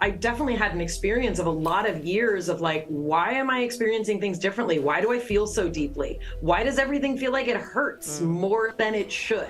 I definitely had an experience of a lot of years of like, why am I experiencing things differently? Why do I feel so deeply? Why does everything feel like it hurts more than it should?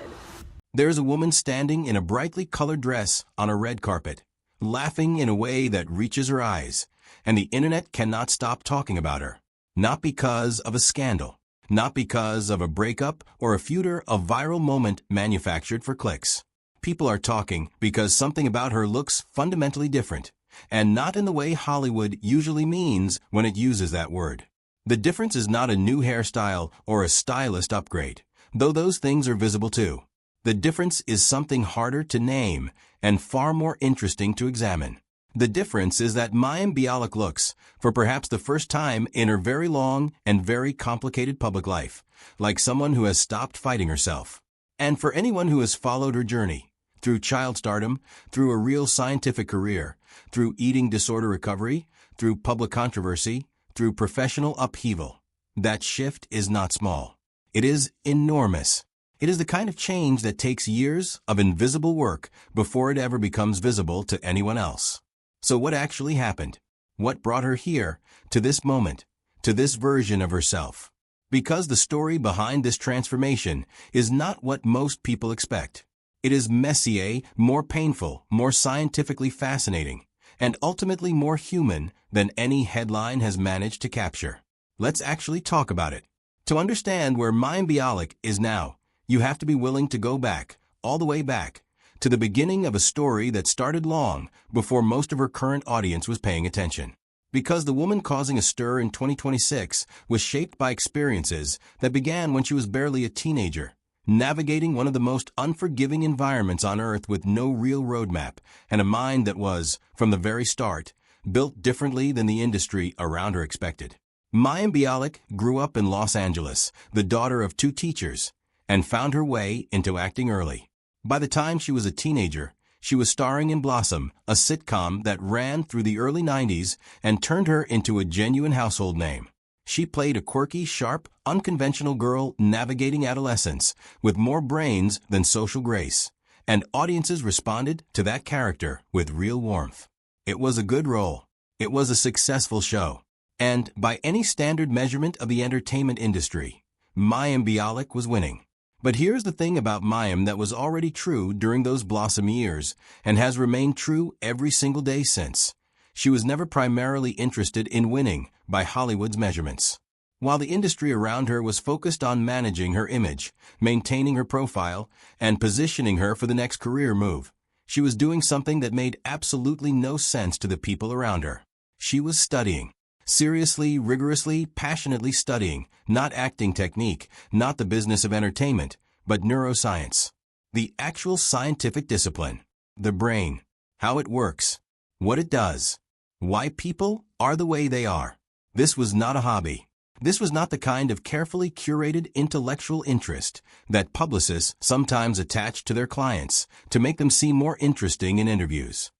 There's a woman standing in a brightly colored dress on a red carpet, laughing in a way that reaches her eyes, and the internet cannot stop talking about her. Not because of a scandal, not because of a breakup or a viral moment manufactured for clicks. People are talking because something about her looks fundamentally different, and not in the way Hollywood usually means when it uses that word. The difference is not a new hairstyle or a stylist upgrade, though those things are visible too. The difference is something harder to name and far more interesting to examine. The difference is that Mayim Bialik looks, for perhaps the first time in her very long and very complicated public life, like someone who has stopped fighting herself. And for anyone who has followed her journey, through child stardom, through a real scientific career, through eating disorder recovery, through public controversy, through professional upheaval, that shift is not small. It is enormous. It is the kind of change that takes years of invisible work before it ever becomes visible to anyone else. So what actually happened? What brought her here, to this moment, to this version of herself? Because the story behind this transformation is not what most people expect. It is messier, more painful, more scientifically fascinating, and ultimately more human than any headline has managed to capture. Let's actually talk about it. To understand where Mayim Bialik is now, you have to be willing to go back, all the way back, to the beginning of a story that started long before most of her current audience was paying attention. Because the woman causing a stir in 2026 was shaped by experiences that began when she was barely a teenager, navigating one of the most unforgiving environments on Earth with no real roadmap and a mind that was, from the very start, built differently than the industry around her expected. Mayim Bialik grew up in Los Angeles, the daughter of 2 teachers, and found her way into acting early. By the time she was a teenager, she was starring in Blossom, a sitcom that ran through the early 90s and turned her into a genuine household name. She played a quirky, sharp, unconventional girl navigating adolescence with more brains than social grace, and audiences responded to that character with real warmth. It was a good role. It was a successful show. And, by any standard measurement of the entertainment industry, Mayim Bialik was winning. But here's the thing about Mayim that was already true during those Blossom years and has remained true every single day since. She was never primarily interested in winning by Hollywood's measurements. While the industry around her was focused on managing her image, maintaining her profile, and positioning her for the next career move, she was doing something that made absolutely no sense to the people around her. She was studying. Seriously, rigorously, passionately studying, not acting technique, not the business of entertainment, but neuroscience. The actual scientific discipline. The brain. How it works. What it does. Why people are the way they are. This was not a hobby. This was not the kind of carefully curated intellectual interest that publicists sometimes attach to their clients to make them seem more interesting in interviews.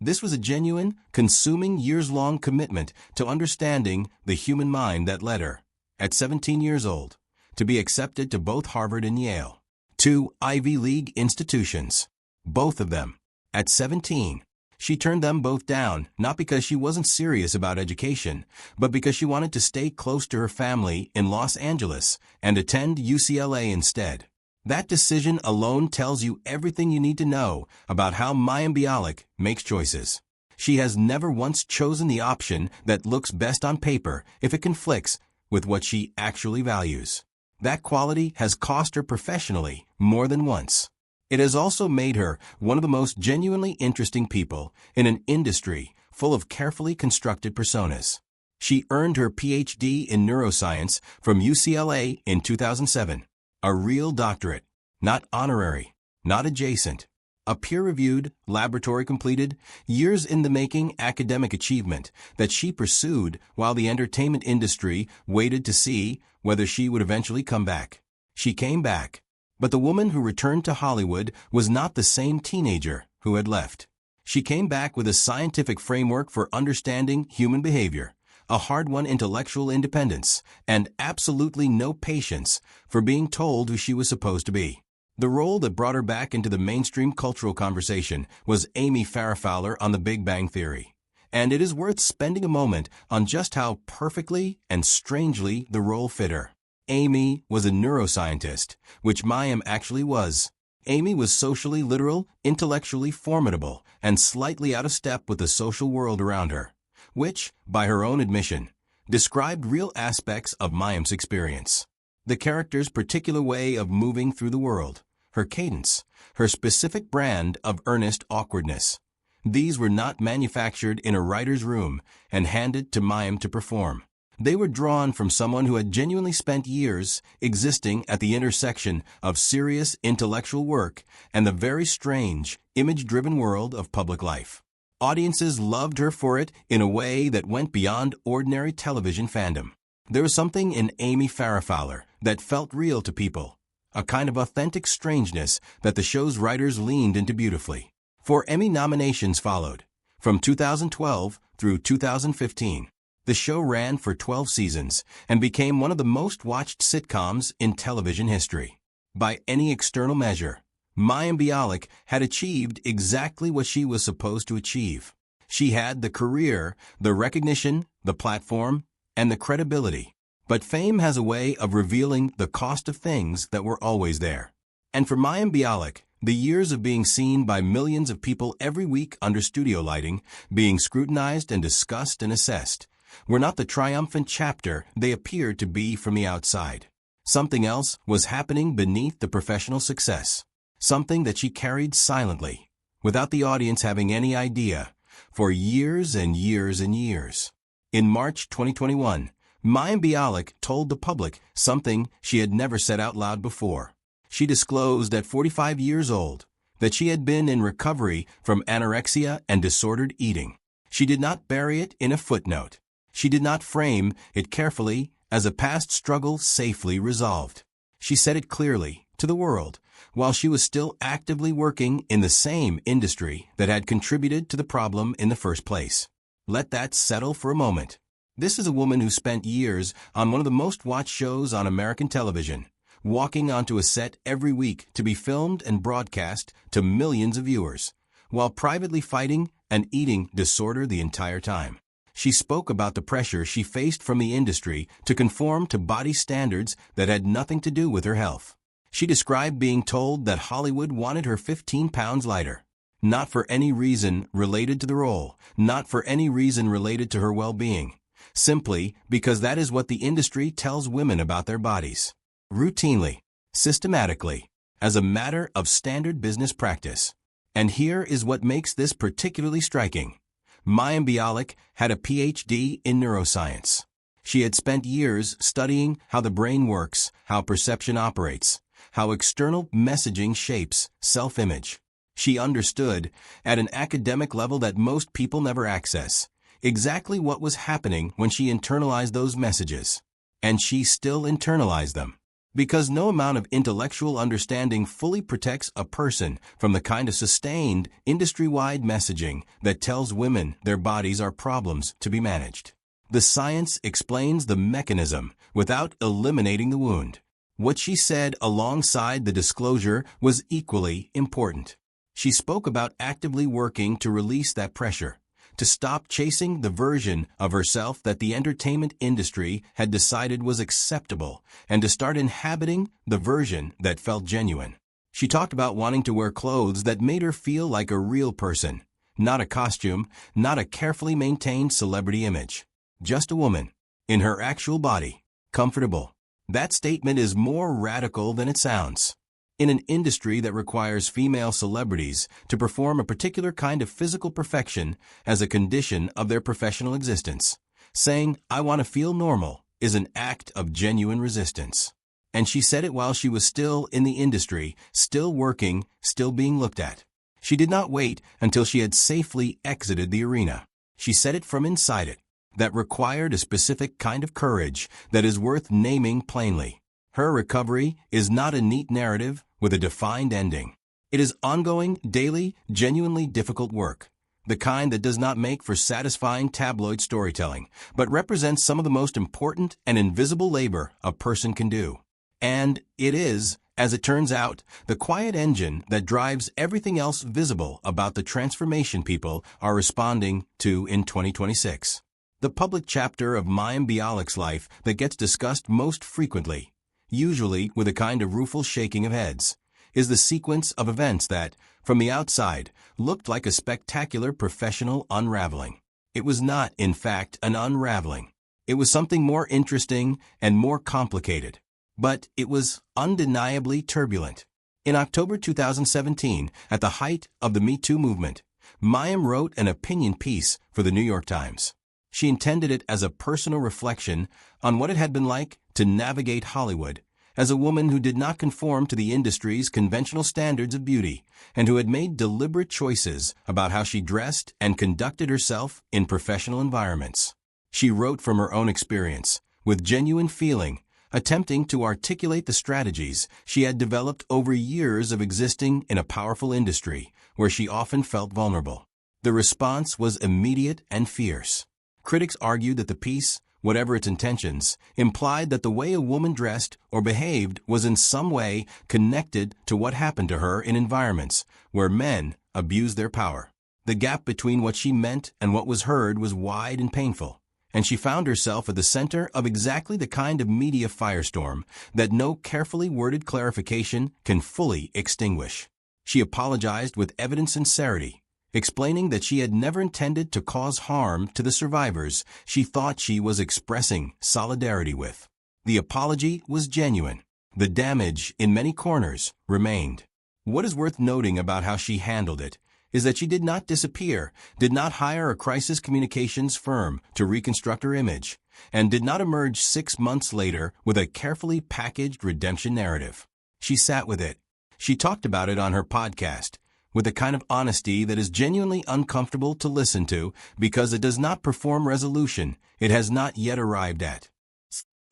This was a genuine, consuming, years-long commitment to understanding the human mind that led her, at 17 years old, to be accepted to both Harvard and Yale, 2 Ivy League institutions, both of them, at 17. She turned them both down, not because she wasn't serious about education, but because she wanted to stay close to her family in Los Angeles and attend UCLA instead. That decision alone tells you everything you need to know about how Mayim Bialik makes choices. She has never once chosen the option that looks best on paper if it conflicts with what she actually values. That quality has cost her professionally more than once. It has also made her one of the most genuinely interesting people in an industry full of carefully constructed personas. She earned her PhD in neuroscience from UCLA in 2007. A real doctorate, not honorary, not adjacent. A peer-reviewed, laboratory-completed, years-in-the-making academic achievement that she pursued while the entertainment industry waited to see whether she would eventually come back. She came back. But the woman who returned to Hollywood was not the same teenager who had left. She came back with a scientific framework for understanding human behavior, a hard-won intellectual independence, and absolutely no patience for being told who she was supposed to be. The role that brought her back into the mainstream cultural conversation was Amy Farrah Fowler on The Big Bang Theory. and it is worth spending a moment on just how perfectly and strangely the role fit her. Amy was a neuroscientist, which Mayim actually was. Amy was socially literal, intellectually formidable, and slightly out of step with the social world around her, which, by her own admission, described real aspects of Mayim's experience. The character's particular way of moving through the world, her cadence, her specific brand of earnest awkwardness. These were not manufactured in a writer's room and handed to Mayim to perform. They were drawn from someone who had genuinely spent years existing at the intersection of serious intellectual work and the very strange, image-driven world of public life. Audiences loved her for it in a way that went beyond ordinary television fandom. There was something in Amy Farrah that felt real to people, a kind of authentic strangeness that the show's writers leaned into beautifully. 4 Emmy nominations followed, from 2012 through 2015. The show ran for 12 seasons and became one of the most watched sitcoms in television history. By any external measure, Mayim Bialik had achieved exactly what she was supposed to achieve. She had the career, the recognition, the platform, and the credibility. But fame has a way of revealing the cost of things that were always there. And for Mayim Bialik, the years of being seen by millions of people every week under studio lighting, being scrutinized and discussed and assessed, were not the triumphant chapter they appeared to be from the outside. Something else was happening beneath the professional success, something that she carried silently, without the audience having any idea, for years and years and years. In March 2021, Mayim Bialik told the public something she had never said out loud before. She disclosed at 45 years old that she had been in recovery from anorexia and disordered eating. She did not bury it in a footnote. She did not frame it carefully as a past struggle safely resolved. She said it clearly to the world while she was still actively working in the same industry that had contributed to the problem in the first place. Let that settle for a moment. This is a woman who spent years on one of the most watched shows on American television, walking onto a set every week to be filmed and broadcast to millions of viewers, while privately fighting an eating disorder the entire time. She spoke about the pressure she faced from the industry to conform to body standards that had nothing to do with her health. She described being told that Hollywood wanted her 15 pounds lighter, not for any reason related to the role, not for any reason related to her well-being, simply because that is what the industry tells women about their bodies. Routinely, systematically, as a matter of standard business practice. And here is what makes this particularly striking. Mayim Bialik had a PhD in neuroscience. She had spent years studying how the brain works, how perception operates, how external messaging shapes self-image. She understood, at an academic level that most people never access, exactly what was happening when she internalized those messages. And she still internalized them. Because no amount of intellectual understanding fully protects a person from the kind of sustained, industry-wide messaging that tells women their bodies are problems to be managed. The science explains the mechanism without eliminating the wound. What she said alongside the disclosure was equally important. She spoke about actively working to release that pressure, to stop chasing the version of herself that the entertainment industry had decided was acceptable, and to start inhabiting the version that felt genuine. She talked about wanting to wear clothes that made her feel like a real person, not a costume, not a carefully maintained celebrity image. Just a woman, in her actual body, comfortable. That statement is more radical than it sounds. In an industry that requires female celebrities to perform a particular kind of physical perfection as a condition of their professional existence, saying, "I want to feel normal," is an act of genuine resistance. And she said it while she was still in the industry, still working, still being looked at. She did not wait until she had safely exited the arena. She said it from inside it. That required a specific kind of courage that is worth naming plainly. Her recovery is not a neat narrative with a defined ending. It is ongoing, daily, genuinely difficult work, the kind that does not make for satisfying tabloid storytelling, but represents some of the most important and invisible labor a person can do. And it is, As it turns out, the quiet engine that drives everything else visible about the transformation people are responding to in 2026. The public chapter of Mayim Bialik's life that gets discussed most frequently, usually with a kind of rueful shaking of heads, is the sequence of events that, from the outside, looked like a spectacular professional unraveling. It was not, in fact, an unraveling. It was something more interesting and more complicated. But it was undeniably turbulent. In October 2017, at the height of the Me Too movement, Mayim wrote an opinion piece for the New York Times. She intended it as a personal reflection on what it had been like to navigate Hollywood as a woman who did not conform to the industry's conventional standards of beauty and who had made deliberate choices about how she dressed and conducted herself in professional environments. She wrote from her own experience, with genuine feeling, attempting to articulate the strategies she had developed over years of existing in a powerful industry where she often felt vulnerable. The response was immediate and fierce. Critics argued that the piece, whatever its intentions, implied that the way a woman dressed or behaved was in some way connected to what happened to her in environments where men abused their power. The gap between what she meant and what was heard was wide and painful, and she found herself at the center of exactly the kind of media firestorm that no carefully worded clarification can fully extinguish. She apologized with evident sincerity, explaining that she had never intended to cause harm to the survivors she thought she was expressing solidarity with. The apology was genuine. The damage in many corners remained. What is worth noting about how she handled it is that she did not disappear, did not hire a crisis communications firm to reconstruct her image, and did not emerge 6 months later with a carefully packaged redemption narrative. She sat with it. She talked about it on her podcast, with a kind of honesty that is genuinely uncomfortable to listen to because it does not perform resolution it has not yet arrived at.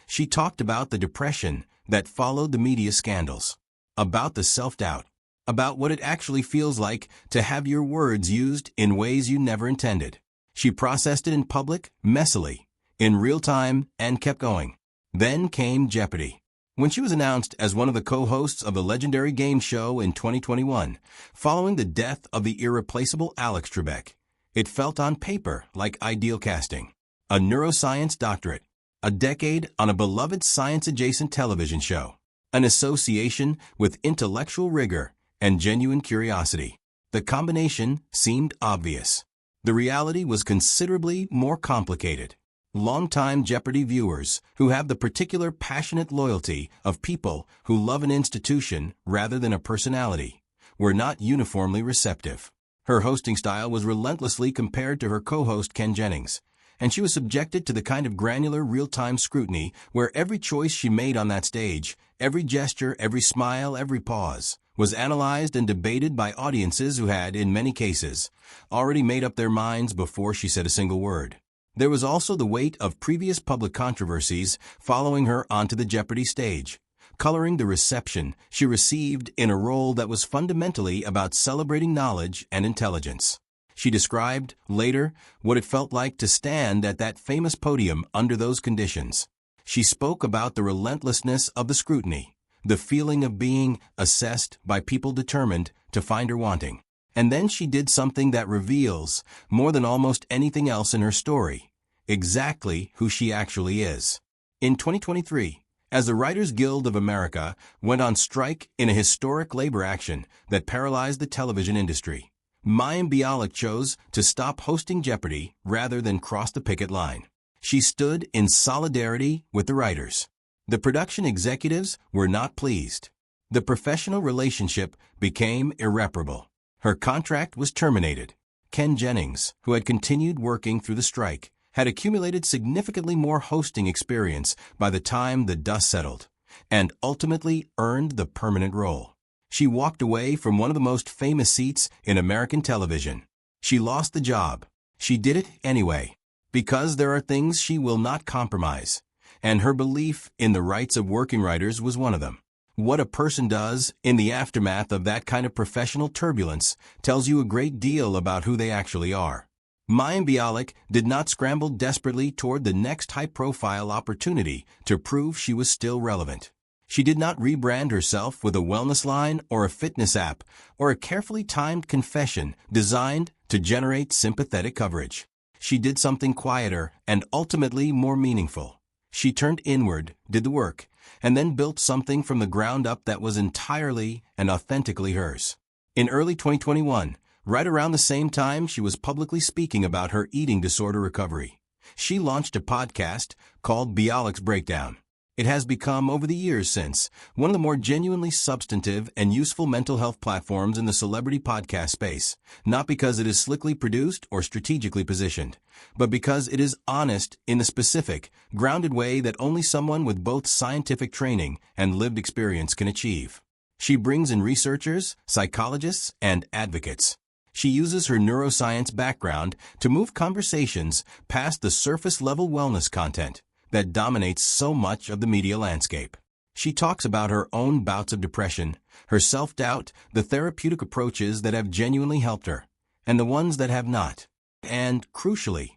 She talked about the depression that followed the media scandals, about the self-doubt, about what it actually feels like to have your words used in ways you never intended. She processed it in public, messily, in real time, and kept going. Then came Jeopardy! When she was announced as one of the co-hosts of the legendary game show in 2021, following the death of the irreplaceable Alex Trebek, it felt on paper like ideal casting. A neuroscience doctorate, a decade on a beloved science-adjacent television show, an association with intellectual rigor and genuine curiosity. The combination seemed obvious. The reality was considerably more complicated. Longtime Jeopardy viewers, who have the particular passionate loyalty of people who love an institution rather than a personality, were not uniformly receptive. Her hosting style was relentlessly compared to her co-host Ken Jennings, and she was subjected to the kind of granular real-time scrutiny where every choice she made on that stage, every gesture, every smile, every pause, was analyzed and debated by audiences who had, in many cases, already made up their minds before she said a single word. There was also the weight of previous public controversies following her onto the Jeopardy stage, coloring the reception she received in a role that was fundamentally about celebrating knowledge and intelligence. She described, later, what it felt like to stand at that famous podium under those conditions. She spoke about the relentlessness of the scrutiny, the feeling of being assessed by people determined to find her wanting. And then she did something that reveals, more than almost anything else in her story, exactly who she actually is. In 2023, as the Writers Guild of America went on strike in a historic labor action that paralyzed the television industry, Mayim Bialik chose to stop hosting Jeopardy rather than cross the picket line. She stood in solidarity with the writers. The production executives were not pleased. The professional relationship became irreparable. Her contract was terminated. Ken Jennings, who had continued working through the strike, had accumulated significantly more hosting experience by the time the dust settled, and ultimately earned the permanent role. She walked away from one of the most famous seats in American television. She lost the job. She did it anyway, because there are things she will not compromise, and her belief in the rights of working writers was one of them. What a person does in the aftermath of that kind of professional turbulence tells you a great deal about who they actually are. Mayim Bialik did not scramble desperately toward the next high-profile opportunity to prove she was still relevant. She did not rebrand herself with a wellness line or a fitness app or a carefully timed confession designed to generate sympathetic coverage. She did something quieter and ultimately more meaningful. She turned inward, did the work, and then built something from the ground up that was entirely and authentically hers. In early 2021, right around the same time she was publicly speaking about her eating disorder recovery, she launched a podcast called Bialik's Breakdown. It has become, over the years since, one of the more genuinely substantive and useful mental health platforms in the celebrity podcast space, not because it is slickly produced or strategically positioned, but because it is honest in the specific, grounded way that only someone with both scientific training and lived experience can achieve. She brings in researchers, psychologists, and advocates. She uses her neuroscience background to move conversations past the surface-level wellness content that dominates so much of the media landscape. She talks about her own bouts of depression, her self-doubt, the therapeutic approaches that have genuinely helped her, and the ones that have not. And, crucially,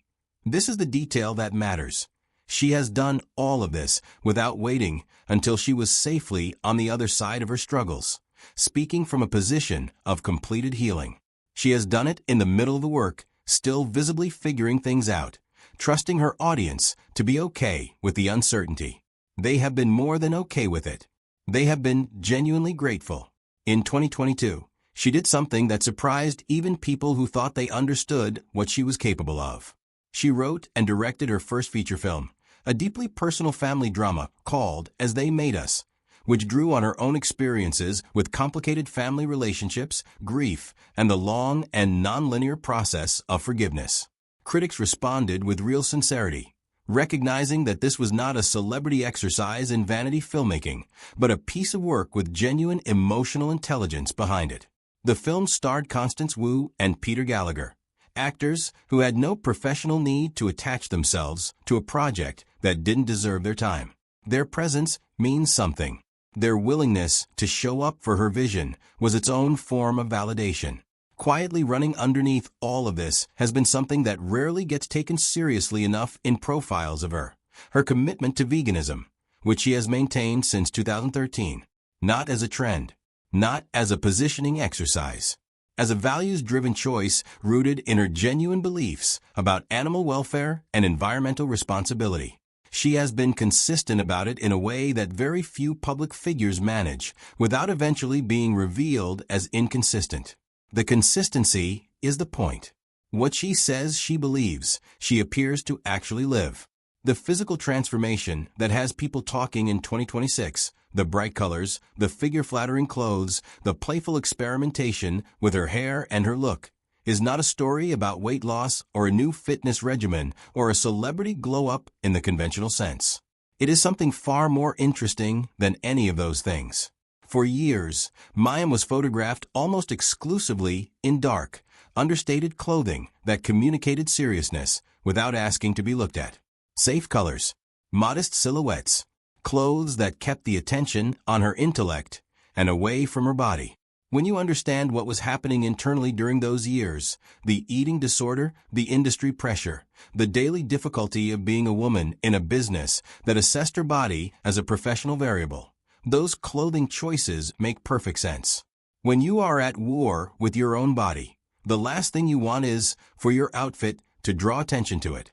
this is the detail that matters. She has done all of this without waiting until she was safely on the other side of her struggles, speaking from a position of completed healing. She has done it in the middle of the work, still visibly figuring things out, trusting her audience to be okay with the uncertainty. They have been more than okay with it. They have been genuinely grateful. In 2022, she did something that surprised even people who thought they understood what she was capable of. She wrote and directed her first feature film, a deeply personal family drama called As They Made Us, which drew on her own experiences with complicated family relationships, grief, and the long and non-linear process of forgiveness. Critics responded with real sincerity, recognizing that this was not a celebrity exercise in vanity filmmaking, but a piece of work with genuine emotional intelligence behind it. The film starred Constance Wu and Peter Gallagher, actors who had no professional need to attach themselves to a project that didn't deserve their time. Their presence means something. Their willingness to show up for her vision was its own form of validation. Quietly running underneath all of this has been something that rarely gets taken seriously enough in profiles of her. Her commitment to veganism, which she has maintained since 2013, not as a trend, not as a positioning exercise, as a values-driven choice rooted in her genuine beliefs about animal welfare and environmental responsibility. She has been consistent about it in a way that very few public figures manage, without eventually being revealed as inconsistent. The consistency is the point. What she says she believes, she appears to actually live. The physical transformation that has people talking in 2026, the bright colors, the figure-flattering clothes, the playful experimentation with her hair and her look, is not a story about weight loss or a new fitness regimen or a celebrity glow-up in the conventional sense. It is something far more interesting than any of those things. For years, Mayim was photographed almost exclusively in dark, understated clothing that communicated seriousness without asking to be looked at. Safe colors, modest silhouettes, clothes that kept the attention on her intellect and away from her body. When you understand what was happening internally during those years, the eating disorder, the industry pressure, the daily difficulty of being a woman in a business that assessed her body as a professional variable, those clothing choices make perfect sense. When you are at war with your own body, the last thing you want is for your outfit to draw attention to it.